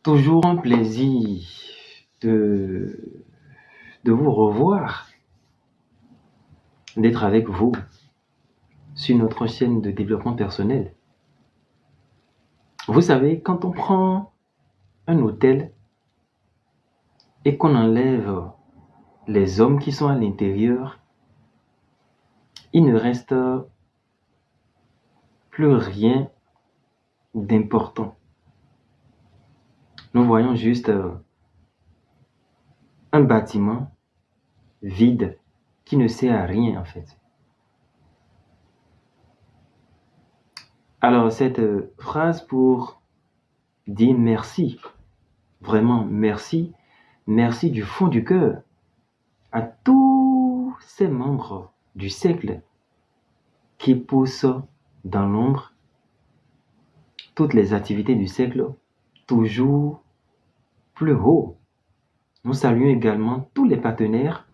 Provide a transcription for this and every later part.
Toujours un plaisir de, de vous revoir, d'être avec vous sur notre chaîne de développement personnel. Vous savez, quand on prend un hôtel et qu'on enlève les hommes qui sont à l'intérieur, il ne reste plus rien d'important. Nous voyons juste un bâtiment vide qui ne sert à rien en fait. Alors cette phrase pour dire merci, vraiment merci, merci du fond du cœur à tous ces membres du cercle qui poussent dans l'ombre toutes les activités du cercle toujours plus haut. Nous saluons également tous les partenaires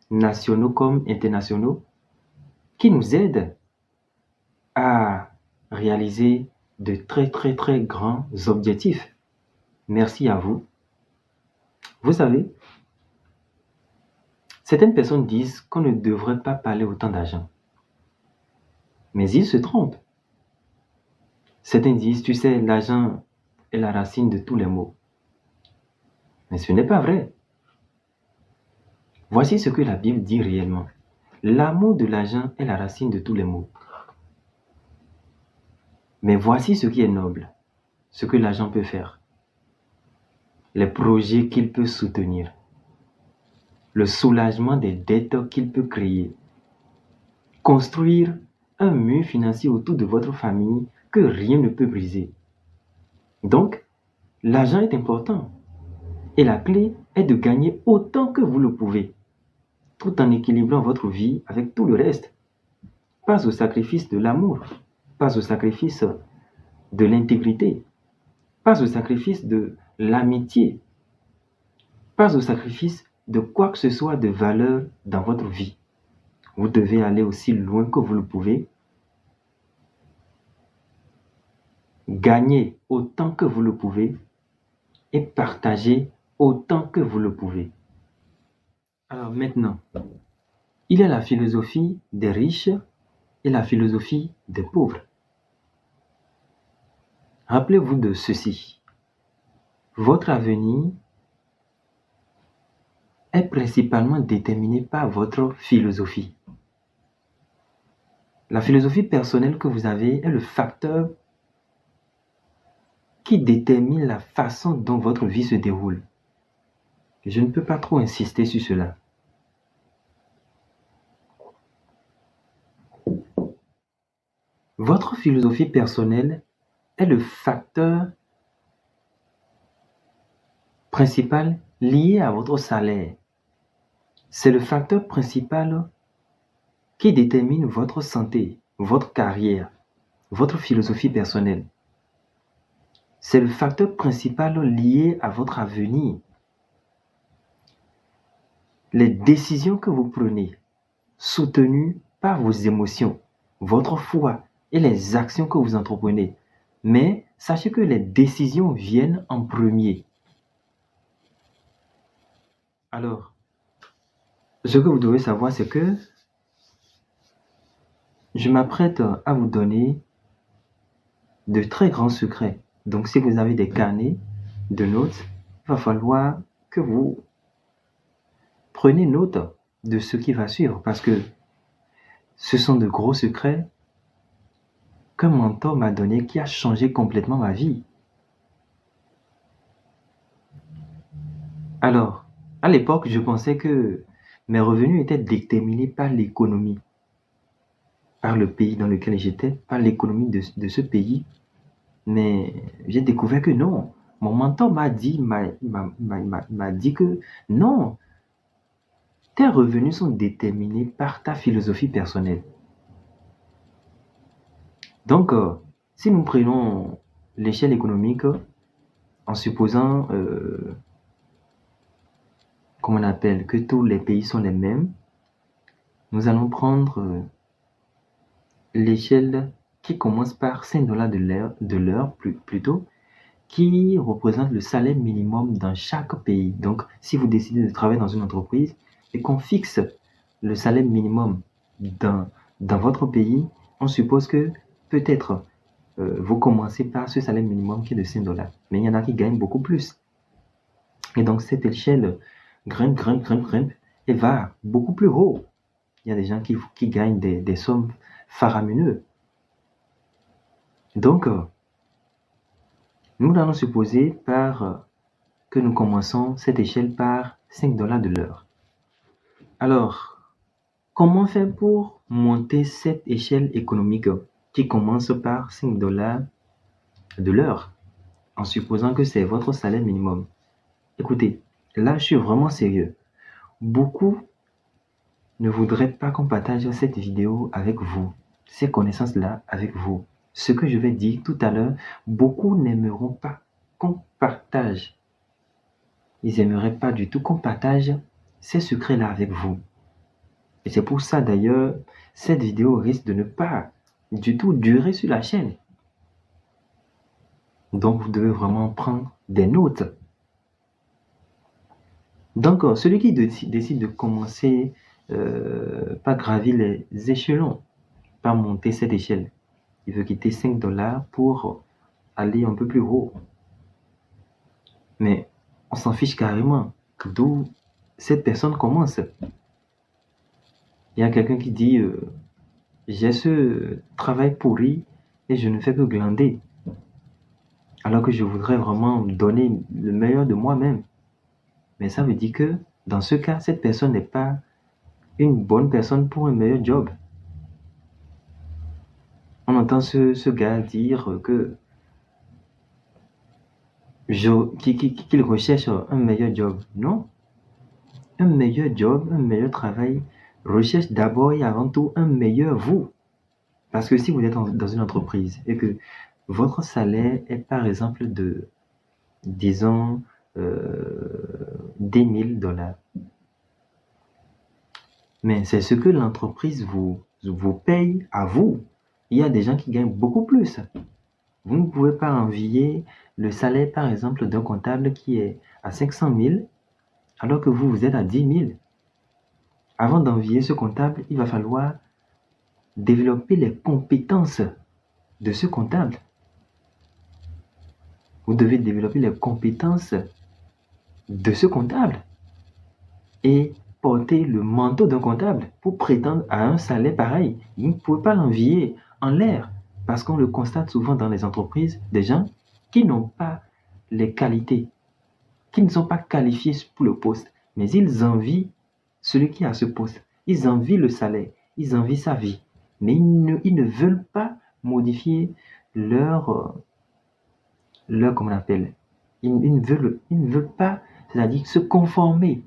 nationaux comme internationaux qui nous aident à réaliser de très très très grands objectifs. Merci à vous. Vous savez, certaines personnes disent qu'on ne devrait pas parler autant d'argent. Mais ils se trompent. Certains disent, tu sais, l'argent est la racine de tous les maux. Mais ce n'est pas vrai. Voici ce que la Bible dit réellement. L'amour de l'argent est la racine de tous les maux. Mais voici ce qui est noble, ce que l'argent peut faire, les projets qu'il peut soutenir, le soulagement des dettes qu'il peut créer, construire un mur financier autour de votre famille que rien ne peut briser. Donc, l'argent est important et la clé est de gagner autant que vous le pouvez, tout en équilibrant votre vie avec tout le reste. Pas au sacrifice de l'amour, pas au sacrifice de l'intégrité, pas au sacrifice de l'amitié, pas au sacrifice de quoi que ce soit de valeur dans votre vie. Vous devez aller aussi loin que vous le pouvez, gagner autant que vous le pouvez et partager autant que vous le pouvez. Alors maintenant, il y a la philosophie des riches et la philosophie des pauvres. Rappelez-vous de ceci. Votre avenir est principalement déterminé par votre philosophie. La philosophie personnelle que vous avez est le facteur qui détermine la façon dont votre vie se déroule. Je ne peux pas trop insister sur cela. Votre philosophie personnelle est le facteur principal lié à votre salaire. C'est le facteur principal qui détermine votre santé, votre carrière, votre philosophie personnelle. C'est le facteur principal lié à votre avenir. Les décisions que vous prenez, soutenues par vos émotions, votre foi et les actions que vous entreprenez. Mais sachez que les décisions viennent en premier. Alors, ce que vous devez savoir, c'est que je m'apprête à vous donner de très grands secrets. Donc, si vous avez des carnets de notes, il va falloir que vous preniez note de ce qui va suivre parce que ce sont de gros secrets qu'un mentor m'a donné qui a changé complètement ma vie. Alors, à l'époque, je pensais que mes revenus étaient déterminés par l'économie, par le pays dans lequel j'étais, par l'économie de ce pays. Mais j'ai découvert que non. Mon mentor m'a dit que non, tes revenus sont déterminés par ta philosophie personnelle. Donc, si nous prenons l'échelle économique en supposant, comme on appelle, que tous les pays sont les mêmes, nous allons prendre l'échelle qui commence par $5 de l'heure plutôt qui représente le salaire minimum dans chaque pays. Donc, si vous décidez de travailler dans une entreprise et qu'on fixe le salaire minimum dans votre pays, on suppose que peut-être vous commencez par ce salaire minimum qui est de 5 dollars. Mais il y en a qui gagnent beaucoup plus. Et donc, cette échelle grimpe et va beaucoup plus haut. Il y a des gens qui gagnent des sommes faramineuses. Donc, nous allons supposer que nous commençons cette échelle par 5 dollars de l'heure. Alors, comment faire pour monter cette échelle économique qui commence par 5 dollars de l'heure, en supposant que c'est votre salaire minimum? Écoutez, là, je suis vraiment sérieux. Beaucoup ne voudraient pas qu'on partage cette vidéo avec vous, ces connaissances-là avec vous. Ce que je vais dire tout à l'heure, beaucoup n'aimeront pas qu'on partage. Ils n'aimeraient pas du tout qu'on partage ces secrets-là avec vous. Et c'est pour ça d'ailleurs, cette vidéo risque de ne pas du tout durer sur la chaîne. Donc vous devez vraiment prendre des notes. Donc celui qui décide de commencer par gravir les échelons, par monter cette échelle, il veut quitter 5 dollars pour aller un peu plus haut. Mais on s'en fiche carrément d'où cette personne commence. Il y a quelqu'un qui dit j'ai ce travail pourri et je ne fais que glander. Alors que je voudrais vraiment donner le meilleur de moi-même. Mais ça veut dire que dans ce cas, cette personne n'est pas une bonne personne pour un meilleur job. On entend ce gars dire que qu'il recherche un meilleur job. Non. Un meilleur job, un meilleur travail recherche d'abord et avant tout un meilleur vous. Parce que si vous êtes dans une entreprise et que votre salaire est par exemple de, disons, 10 000 dollars, mais c'est ce que l'entreprise vous paye à vous. Il y a des gens qui gagnent beaucoup plus. Vous ne pouvez pas envier le salaire, par exemple, d'un comptable qui est à 500 000, alors que vous êtes à 10 000. Avant d'envier ce comptable, il va falloir développer les compétences de ce comptable. Vous devez développer les compétences de ce comptable et porter le manteau d'un comptable pour prétendre à un salaire pareil. Vous ne pouvez pas l'envier en l'air parce qu'on le constate souvent dans les entreprises, des gens qui n'ont pas les qualités, qui ne sont pas qualifiés pour le poste, mais ils envient celui qui a ce poste. Ils envient le salaire, ils envient sa vie, mais ils ne veulent pas modifier leur comment on appelle, ils ne veulent pas, c'est-à-dire se conformer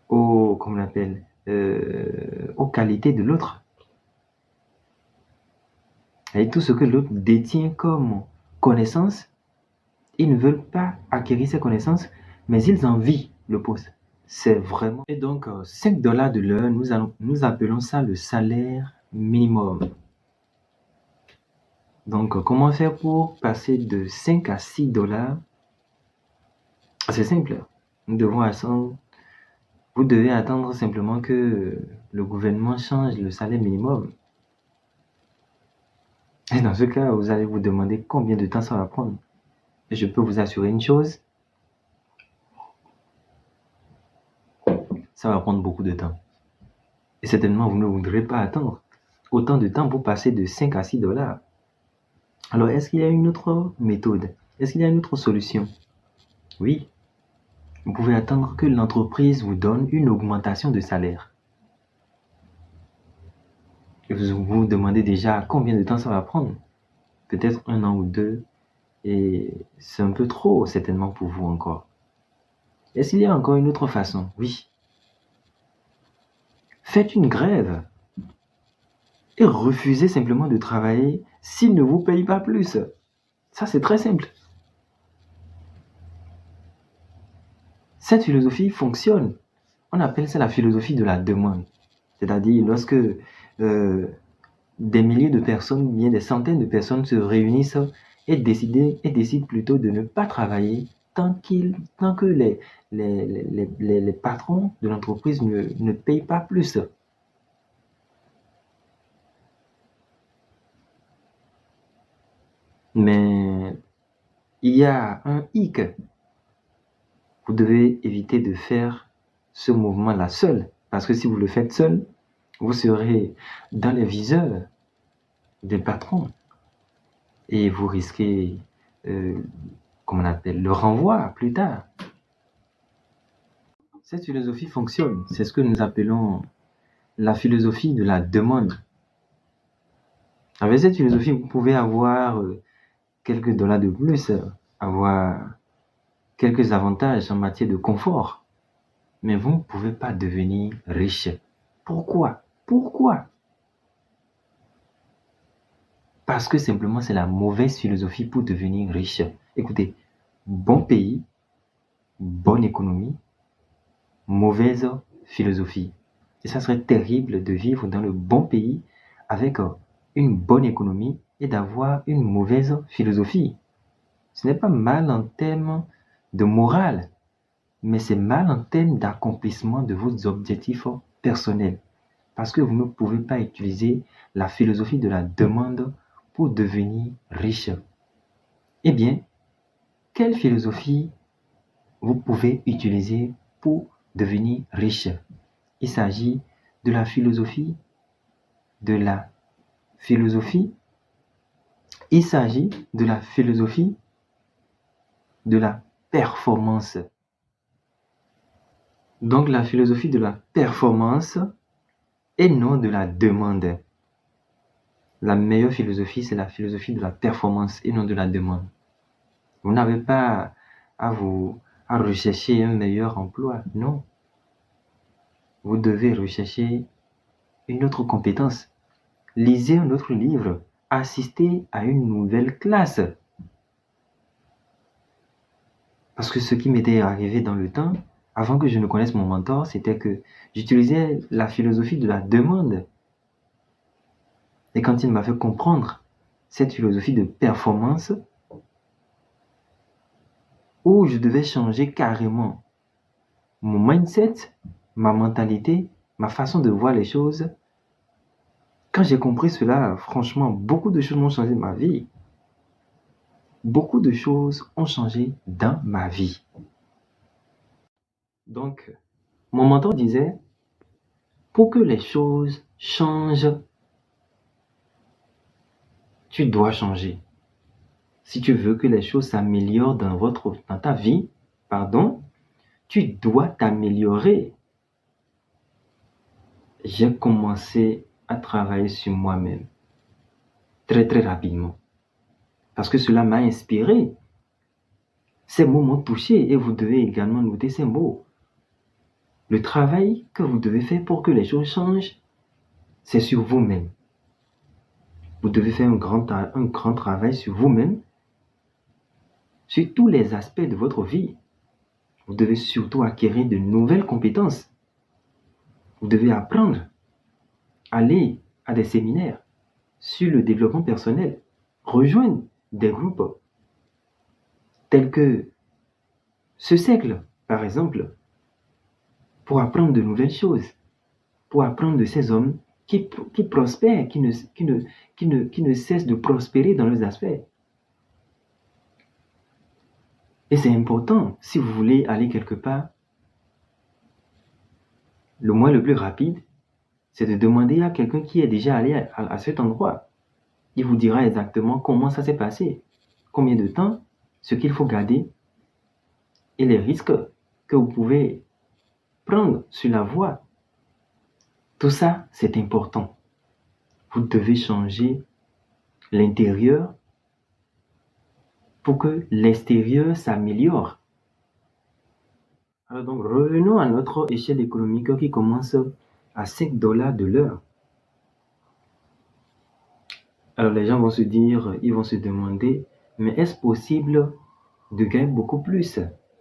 comment on appelle, aux qualités de l'autre. Et tout ce que l'autre détient comme connaissance, ils ne veulent pas acquérir ces connaissances, mais ils envient le poste. C'est vraiment... Et donc, 5 dollars de l'heure, nous appelons ça le salaire minimum. Donc, comment faire pour passer de 5 à 6 dollars? C'est simple. Vous devez attendre simplement que le gouvernement change le salaire minimum. Et dans ce cas, vous allez vous demander combien de temps ça va prendre. Et je peux vous assurer une chose, ça va prendre beaucoup de temps. Et certainement, vous ne voudrez pas attendre autant de temps pour passer de 5 à 6 dollars. Alors, est-ce qu'il y a une autre méthode? Est-ce qu'il y a une autre solution? Oui. Vous pouvez attendre que l'entreprise vous donne une augmentation de salaire. Et vous vous demandez déjà combien de temps ça va prendre. Peut-être 1 an ou 2. Et c'est un peu trop, certainement, pour vous encore. Est-ce qu'il y a encore une autre façon? Oui. Faites une grève. Et refusez simplement de travailler s'ils ne vous payent pas plus. Ça, c'est très simple. Cette philosophie fonctionne. On appelle ça la philosophie de la demande. C'est-à-dire lorsque des milliers de personnes, bien des centaines de personnes se réunissent décident plutôt de ne pas travailler tant que les patrons de l'entreprise ne payent pas plus. Mais il y a un hic. Vous devez éviter de faire ce mouvement-là seul. Parce que si vous le faites seul, vous serez dans les viseurs des patrons. Et vous risquez, comment on appelle, le renvoi plus tard. Cette philosophie fonctionne. C'est ce que nous appelons la philosophie de la demande. Avec cette philosophie, vous pouvez avoir quelques dollars de plus, avoir quelques avantages en matière de confort. Mais vous ne pouvez pas devenir riche. Pourquoi? Parce que simplement, c'est la mauvaise philosophie pour devenir riche. Écoutez, bon pays, bonne économie, mauvaise philosophie. Et ça serait terrible de vivre dans le bon pays avec une bonne économie et d'avoir une mauvaise philosophie. Ce n'est pas mal en termes de morale, mais c'est mal en termes d'accomplissement de vos objectifs personnels. Parce que vous ne pouvez pas utiliser la philosophie de la demande pour devenir riche. Eh bien, quelle philosophie vous pouvez utiliser pour devenir riche? Il s'agit de la philosophie de la philosophie. Il s'agit de la philosophie de la performance. Donc la philosophie de la performance et non de la demande. La meilleure philosophie, c'est la philosophie de la performance et non de la demande. Vous n'avez pas à rechercher un meilleur emploi, non. Vous devez rechercher une autre compétence. Lisez un autre livre. Assistez à une nouvelle classe. Parce que ce qui m'était arrivé dans le temps, avant que je ne connaisse mon mentor, c'était que j'utilisais la philosophie de la demande. Et quand il m'a fait comprendre cette philosophie de performance, où je devais changer carrément mon mindset, ma mentalité, ma façon de voir les choses, quand j'ai compris cela, franchement, beaucoup de choses ont changé ma vie. Beaucoup de choses ont changé dans ma vie. Donc, mon mentor disait, pour que les choses changent, tu dois changer. Si tu veux que les choses s'améliorent dans ta vie, tu dois t'améliorer. J'ai commencé à travailler sur moi-même très très rapidement. Parce que cela m'a inspiré. Ces mots m'ont touché et vous devez également noter ces mots. Le travail que vous devez faire pour que les choses changent, c'est sur vous-même. Vous devez faire un grand travail sur vous-même, sur tous les aspects de votre vie. Vous devez surtout acquérir de nouvelles compétences. Vous devez apprendre, aller à des séminaires sur le développement personnel, rejoindre des groupes tels que ce siècle, par exemple, pour apprendre de nouvelles choses, pour apprendre de ces hommes qui prospèrent, qui ne cessent de prospérer dans leurs aspects. Et c'est important, si vous voulez aller quelque part, le moyen le plus rapide, c'est de demander à quelqu'un qui est déjà allé à cet endroit. Il vous dira exactement comment ça s'est passé, combien de temps, ce qu'il faut garder et les risques que vous pouvez prendre sur la voie. Tout ça, c'est important. Vous devez changer l'intérieur pour que l'extérieur s'améliore. Alors donc, revenons à notre échelle économique qui commence à 5 dollars de l'heure. Alors les gens vont se dire, ils vont se demander, mais est-ce possible de gagner beaucoup plus?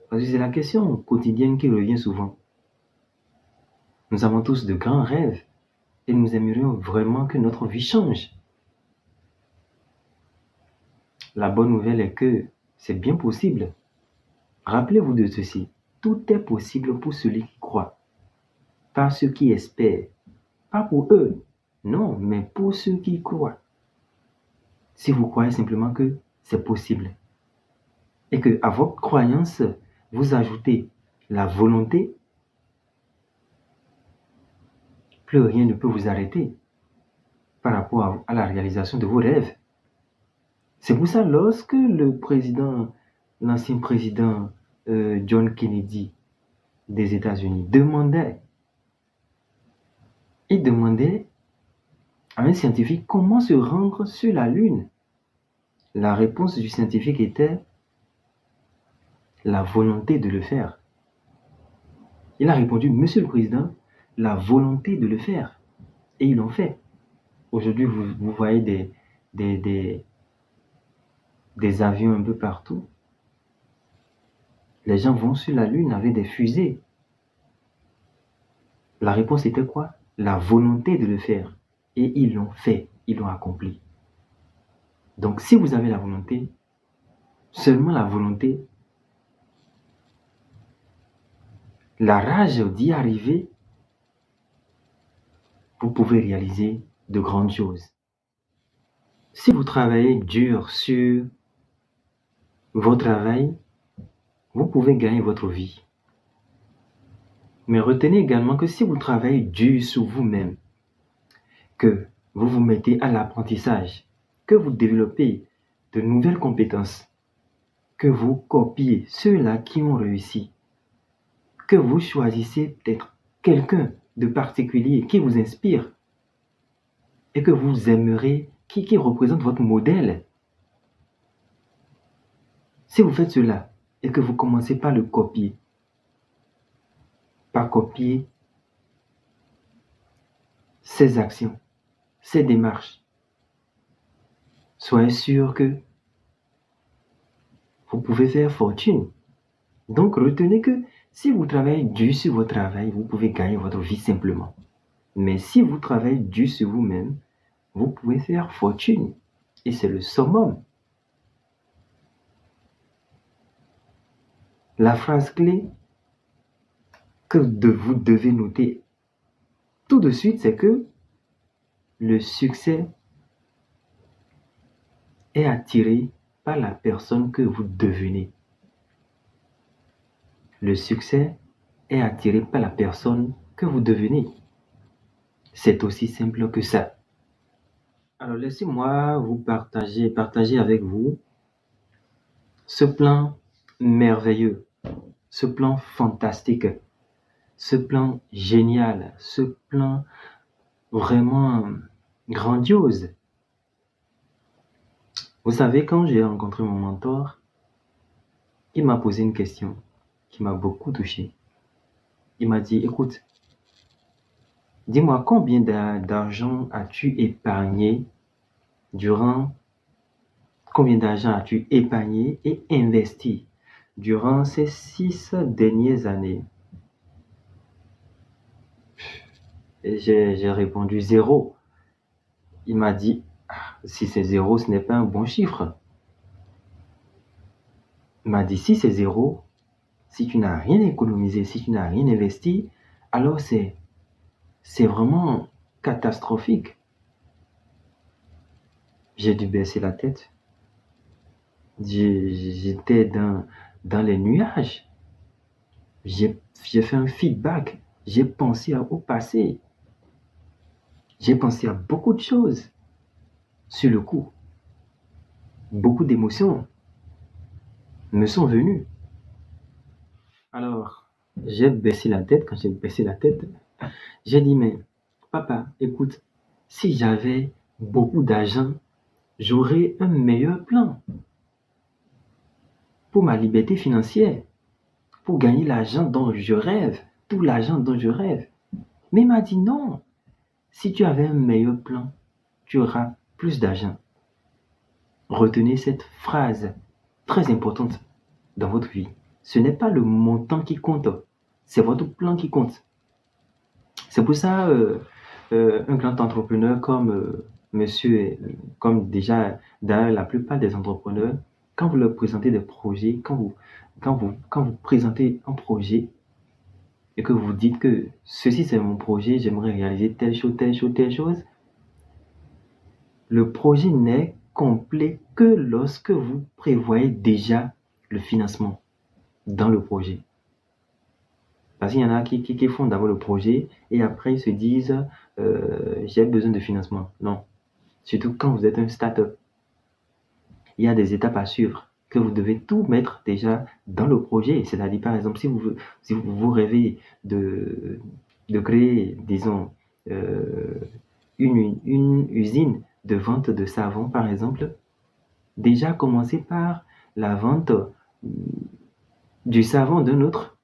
Parce que c'est la question quotidienne qui revient souvent. Nous avons tous de grands rêves et nous aimerions vraiment que notre vie change. La bonne nouvelle est que c'est bien possible. Rappelez-vous de ceci. Tout est possible pour celui qui croit. Pas ceux qui espèrent. Pas pour eux. Non, mais pour ceux qui croient. Si vous croyez simplement que c'est possible et que à votre croyance, vous ajoutez la volonté, plus rien ne peut vous arrêter par rapport à la réalisation de vos rêves. C'est pour ça, lorsque l'ancien président John Kennedy des États-Unis il demandait à un scientifique comment se rendre sur la Lune. La réponse du scientifique était la volonté de le faire. Il a répondu, Monsieur le Président, la volonté de le faire. Et ils l'ont fait. Aujourd'hui, vous voyez des avions un peu partout. Les gens vont sur la Lune avec des fusées. La réponse était quoi? La volonté de le faire. Et ils l'ont fait, ils l'ont accompli. Donc si vous avez la volonté, seulement la volonté, la rage d'y arriver, vous pouvez réaliser de grandes choses. Si vous travaillez dur sur votre travail, vous pouvez gagner votre vie. Mais retenez également que si vous travaillez dur sur vous-même, que vous vous mettez à l'apprentissage, que vous développez de nouvelles compétences, que vous copiez ceux-là qui ont réussi, que vous choisissez peut-être quelqu'un de particulier qui vous inspire et que vous aimerez, qui représente votre modèle. Si vous faites cela et que vous commencez par le copier, par copier ses actions, ses démarches, soyez sûr que vous pouvez faire fortune. Donc retenez que si vous travaillez dur sur votre travail, vous pouvez gagner votre vie simplement. Mais si vous travaillez dur sur vous-même, vous pouvez faire fortune. Et c'est le summum. La phrase clé que vous devez noter tout de suite, c'est que le succès est attiré par la personne que vous devenez. Le succès est attiré par la personne que vous devenez. C'est aussi simple que ça. Alors laissez-moi vous partager avec vous ce plan merveilleux, ce plan fantastique, ce plan génial, ce plan vraiment grandiose. Vous savez, quand j'ai rencontré mon mentor, il m'a posé une question qui m'a beaucoup touché. Il m'a dit, écoute, dis-moi combien d'argent as-tu épargné combien d'argent as-tu épargné et investi durant ces 6 dernières années? Et j'ai répondu 0. Il m'a dit, si c'est 0, ce n'est pas un bon chiffre. Il m'a dit, si c'est 0, si tu n'as rien économisé, si tu n'as rien investi, alors c'est vraiment catastrophique. J'ai dû baisser la tête. J'étais dans les nuages. J'ai fait un feedback. J'ai pensé au passé. J'ai pensé à beaucoup de choses sur le coup. Beaucoup d'émotions me sont venues. Alors, j'ai baissé la tête. Quand j'ai baissé la tête, j'ai dit, mais papa, écoute, si j'avais beaucoup d'argent, j'aurais un meilleur plan pour ma liberté financière, pour gagner l'argent dont je rêve, tout l'argent dont je rêve. Mais il m'a dit non, si tu avais un meilleur plan, tu auras plus d'argent. Retenez cette phrase très importante dans votre vie. Ce n'est pas le montant qui compte, c'est votre plan qui compte. C'est pour ça un grand entrepreneur comme monsieur, comme déjà d'ailleurs la plupart des entrepreneurs, quand vous leur présentez des projets, quand vous présentez un projet et que vous dites que ceci c'est mon projet, j'aimerais réaliser telle chose, telle chose, telle chose, le projet n'est complet que lorsque vous prévoyez déjà le financement dans le projet. Parce qu'il y en a qui font d'abord le projet et après ils se disent j'ai besoin de financement. Non. Surtout quand vous êtes un start-up. Il y a des étapes à suivre que vous devez tout mettre déjà dans le projet. C'est-à-dire, par exemple, si vous rêvez de créer, disons, euh, une usine de vente de savon, par exemple, déjà commencez par la vente du savon d'un autre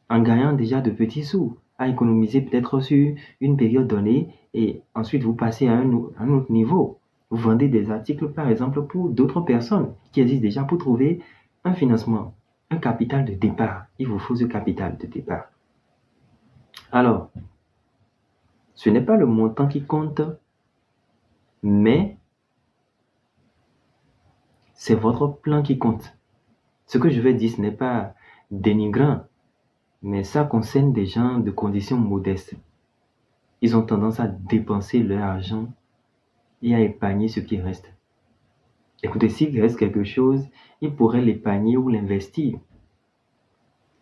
en gagnant déjà de petits sous, à économiser peut-être sur une période donnée et ensuite vous passez à un autre niveau. Vous vendez des articles, par exemple, pour d'autres personnes qui existent déjà pour trouver un financement, un capital de départ. Il vous faut ce capital de départ. Alors, ce n'est pas le montant qui compte, mais c'est votre plan qui compte. Ce que je vais dire, ce n'est pas dénigrant, mais ça concerne des gens de conditions modestes. Ils ont tendance à dépenser leur argent et à épargner ce qui reste. Écoutez, s'il reste quelque chose, il pourrait l'épargner ou l'investir.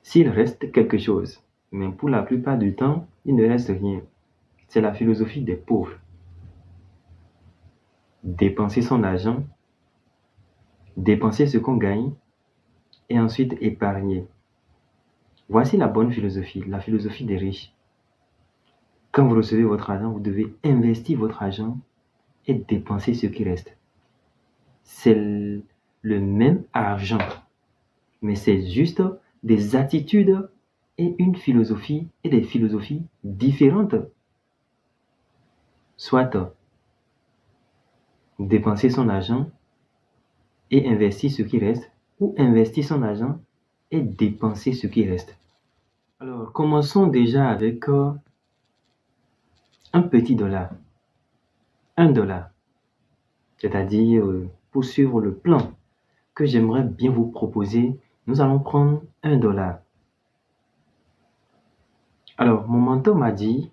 S'il reste quelque chose, mais pour la plupart du temps, il ne reste rien. C'est la philosophie des pauvres. Dépenser son argent, dépenser ce qu'on gagne et ensuite épargner. Voici la bonne philosophie, la philosophie des riches. Quand vous recevez votre argent, vous devez investir votre argent et dépenser ce qui reste. C'est le même argent, mais c'est juste des attitudes et une philosophie et des philosophies différentes. Soit dépenser son argent et investir ce qui reste, ou investir son argent et dépenser ce qui reste. Alors, commençons déjà avec un petit dollar. $1. C'est-à-dire, pour suivre le plan que j'aimerais bien vous proposer, nous allons prendre $1. Alors, mon mentor m'a dit,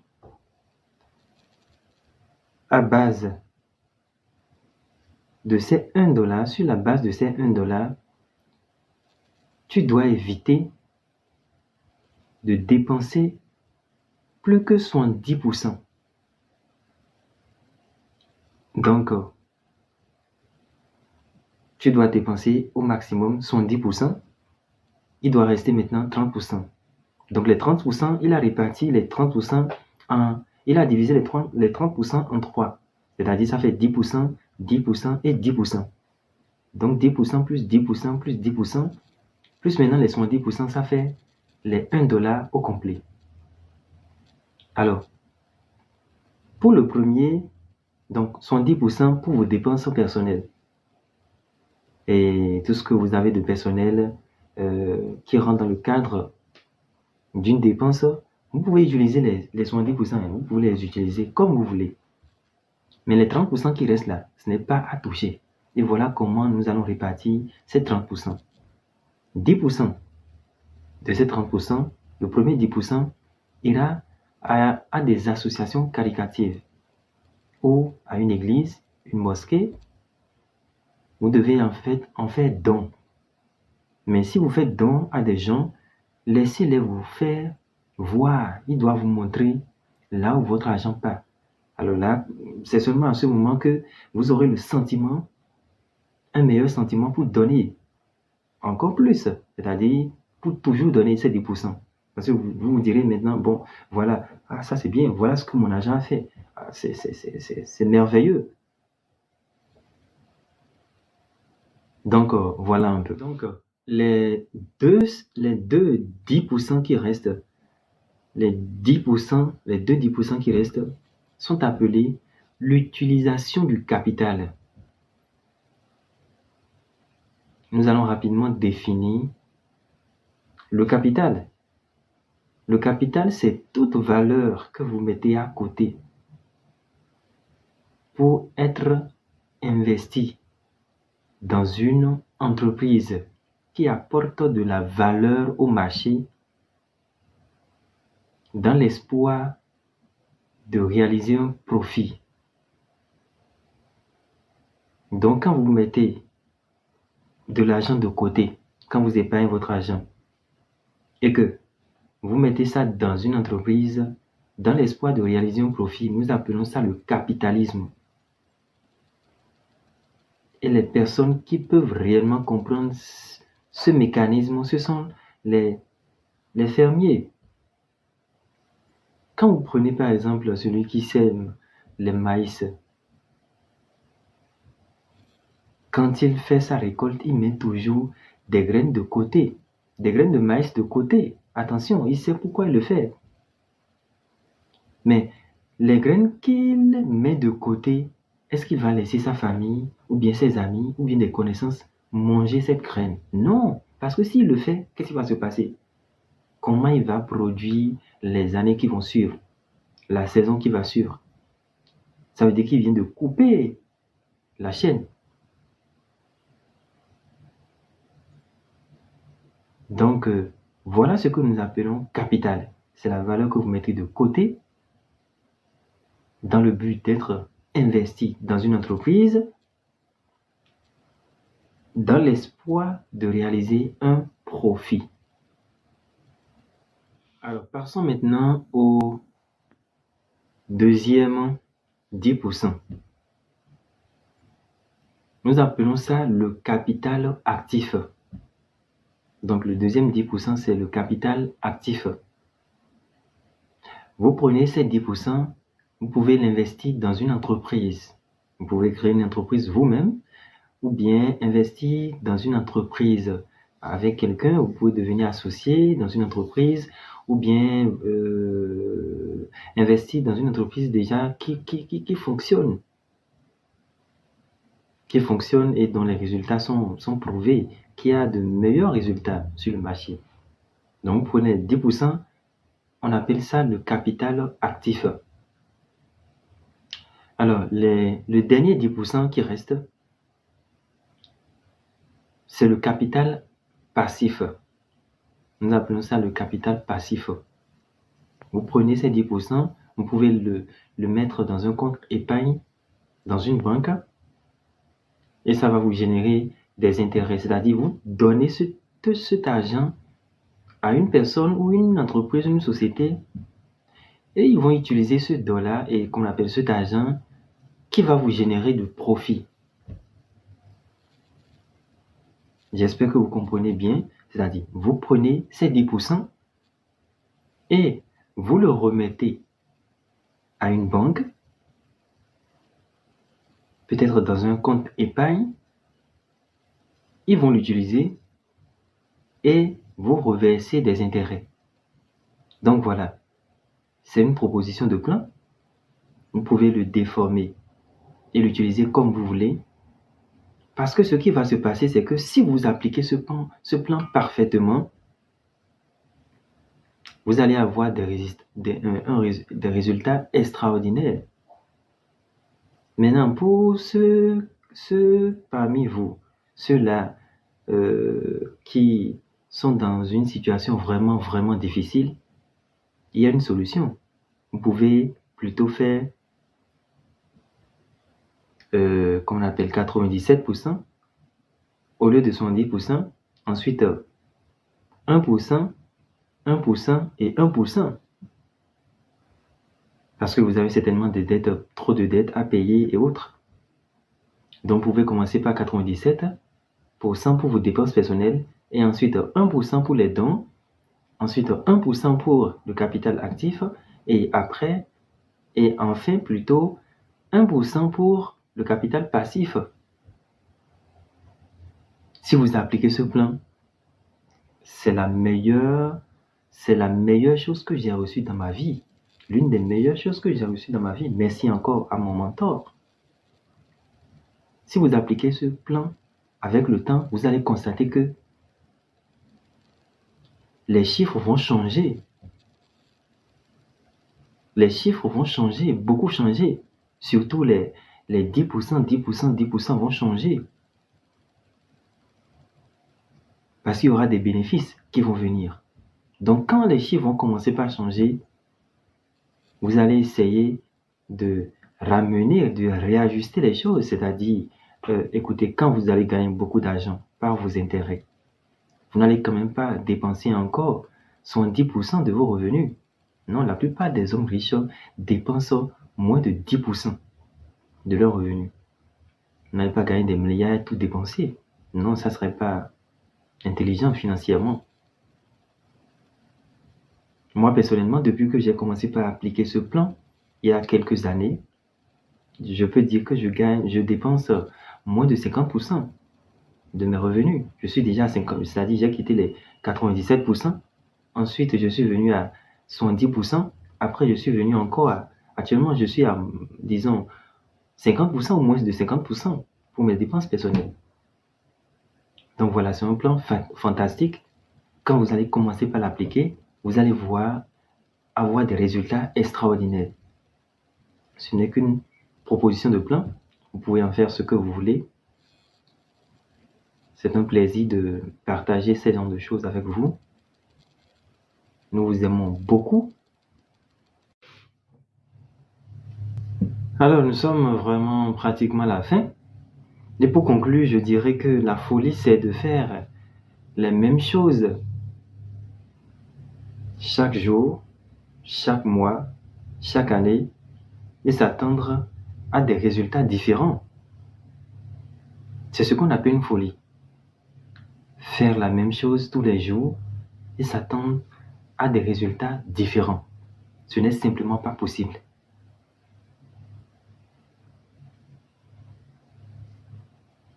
à base de ces $1, sur la base de ces $1, tu dois éviter de dépenser plus que 70%. Donc, tu dois dépenser au maximum 70%. Il doit rester maintenant 30%. Donc, les 30%, il a réparti les 30% il a divisé les 30% en 3. C'est-à-dire, ça fait 10%, 10% et 10%. Donc, 10% plus 10% plus 10%, plus maintenant les 70%, ça fait les $1 au complet. Alors, pour le premier, donc 70% pour vos dépenses personnelles. Et tout ce que vous avez de personnel qui rentre dans le cadre d'une dépense, vous pouvez utiliser les 70%, vous pouvez les utiliser comme vous voulez. Mais les 30% qui restent là, ce n'est pas à toucher. Et voilà comment nous allons répartir ces 30%. 10% de ces 30%, le premier 10% ira à des associations caritatives ou à une église, une mosquée. Vous devez en faire don. Mais si vous faites don à des gens, laissez-les vous faire voir. Ils doivent vous montrer là où votre argent part. Alors là, c'est seulement à ce moment que vous aurez le sentiment, un meilleur sentiment pour donner encore plus. C'est-à-dire pour toujours donner ces 10%. Parce que vous vous direz maintenant, bon, voilà, ça c'est bien, voilà ce que mon argent a fait. C'est merveilleux. Donc, voilà un peu. Donc, les deux 10% qui restent, les deux 10% qui restent sont appelés l'utilisation du capital. Nous allons rapidement définir le capital. Le capital, c'est toute valeur que vous mettez à côté pour être investi dans une entreprise qui apporte de la valeur au marché dans l'espoir de réaliser un profit. Donc, quand vous mettez de l'argent de côté, quand vous épargnez votre argent, et que vous mettez ça dans une entreprise, dans l'espoir de réaliser un profit, nous appelons ça le capitalisme. Et les personnes qui peuvent réellement comprendre ce mécanisme, ce sont les fermiers. Quand vous prenez par exemple celui qui sème les maïs, quand il fait sa récolte, il met toujours des graines de côté, des graines de maïs de côté. Attention, il sait pourquoi il le fait. Mais les graines qu'il met de côté, est-ce qu'il va laisser sa famille, ou bien ses amis, ou bien des connaissances manger cette graine? Non, parce que s'il le fait, qu'est-ce qui va se passer? Comment il va produire les années qui vont suivre, la saison qui va suivre? Ça veut dire qu'il vient de couper la chaîne. Donc, voilà ce que nous appelons capital. C'est la valeur que vous mettez de côté dans le but d'être investi dans une entreprise dans l'espoir de réaliser un profit. Alors, passons maintenant au deuxième 10%. Nous appelons ça le capital actif. Donc, le deuxième 10%, c'est le capital actif. Vous prenez ces 10%, vous pouvez l'investir dans une entreprise. Vous pouvez créer une entreprise vous-même ou bien investir dans une entreprise avec quelqu'un. Vous pouvez devenir associé dans une entreprise ou bien investir dans une entreprise déjà qui fonctionne. Qui fonctionne et dont les résultats sont prouvés, qui a de meilleurs résultats sur le marché. Donc, vous prenez 10%, on appelle ça le capital actif. Alors, le dernier 10% qui reste, c'est le capital passif. Nous appelons ça le capital passif. Vous prenez ces 10%, vous pouvez le mettre dans un compte épargne, dans une banque, et ça va vous générer des intérêts. C'est-à-dire, vous donnez cet argent à une personne ou une entreprise, une société, et ils vont utiliser ce dollar et qu'on appelle cet argent qui va vous générer de profit. J'espère que vous comprenez bien. C'est-à-dire, vous prenez ces 10% et vous le remettez à une banque, peut-être dans un compte épargne. Ils vont l'utiliser et vous reversez des intérêts. Donc voilà, c'est une proposition de plan. Vous pouvez le déformer et l'utiliser comme vous voulez. Parce que ce qui va se passer, c'est que si vous appliquez ce plan parfaitement, vous allez avoir des résultats extraordinaires. Maintenant, pour ceux parmi vous, ceux-là qui sont dans une situation vraiment, vraiment difficile, il y a une solution. Vous pouvez plutôt faire, qu'on appelle 97%, au lieu de 70%, ensuite 1%, 1% et 1%. Parce que vous avez certainement des dettes, trop de dettes à payer et autres. Donc, vous pouvez commencer par 97% pour vos dépenses personnelles et ensuite 1% pour les dons, ensuite 1% pour le capital actif et enfin plutôt 1% pour le capital passif. Si vous appliquez ce plan, c'est la meilleure chose que j'ai reçue dans ma vie. L'une des meilleures choses que j'ai reçues dans ma vie. Merci encore à mon mentor. Si vous appliquez ce plan, avec le temps, vous allez constater que les chiffres vont changer. Les chiffres vont changer, beaucoup changer. Surtout les les 10%, 10%, 10% vont changer. Parce qu'il y aura des bénéfices qui vont venir. Donc, quand les chiffres vont commencer par changer, vous allez essayer de ramener, de réajuster les choses. C'est-à-dire, écoutez, quand vous allez gagner beaucoup d'argent par vos intérêts, vous n'allez quand même pas dépenser encore 70% de vos revenus. Non, la plupart des hommes riches dépensent moins de 10% de leurs revenus. Vous n'allez pas gagner des milliards et tout dépenser. Non, ça ne serait pas intelligent financièrement. Moi, personnellement, depuis que j'ai commencé par appliquer ce plan, il y a quelques années, je peux dire que je dépense moins de 50% de mes revenus. Je suis déjà à 50%, c'est-à-dire j'ai quitté les 97%. Ensuite, je suis venu à 70%. Après, je suis venu encore actuellement, je suis à, disons, 50% ou moins de 50% pour mes dépenses personnelles. Donc voilà, c'est un plan fantastique. Quand vous allez commencer par l'appliquer, vous allez avoir des résultats extraordinaires. Ce n'est qu'une proposition de plan. Vous pouvez en faire ce que vous voulez. C'est un plaisir de partager ce genre de choses avec vous. Nous vous aimons beaucoup. Alors, nous sommes vraiment pratiquement à la fin. Et pour conclure, je dirais que la folie, c'est de faire les mêmes choses chaque jour, chaque mois, chaque année, et s'attendre à des résultats différents. C'est ce qu'on appelle une folie. Faire la même chose tous les jours et s'attendre à des résultats différents. Ce n'est simplement pas possible.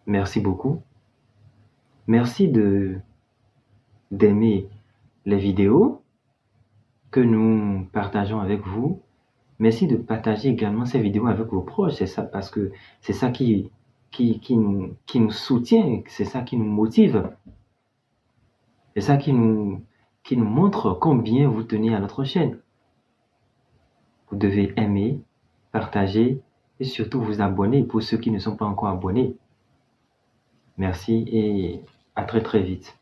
Merci beaucoup. Merci d'aimer les vidéos que nous partageons avec vous. Merci de partager également ces vidéos avec vos proches. C'est ça, parce que c'est ça qui nous soutient, c'est ça qui nous motive. C'est ça qui nous montre combien vous tenez à notre chaîne. Vous devez aimer, partager et surtout vous abonner pour ceux qui ne sont pas encore abonnés. Merci et à très très vite.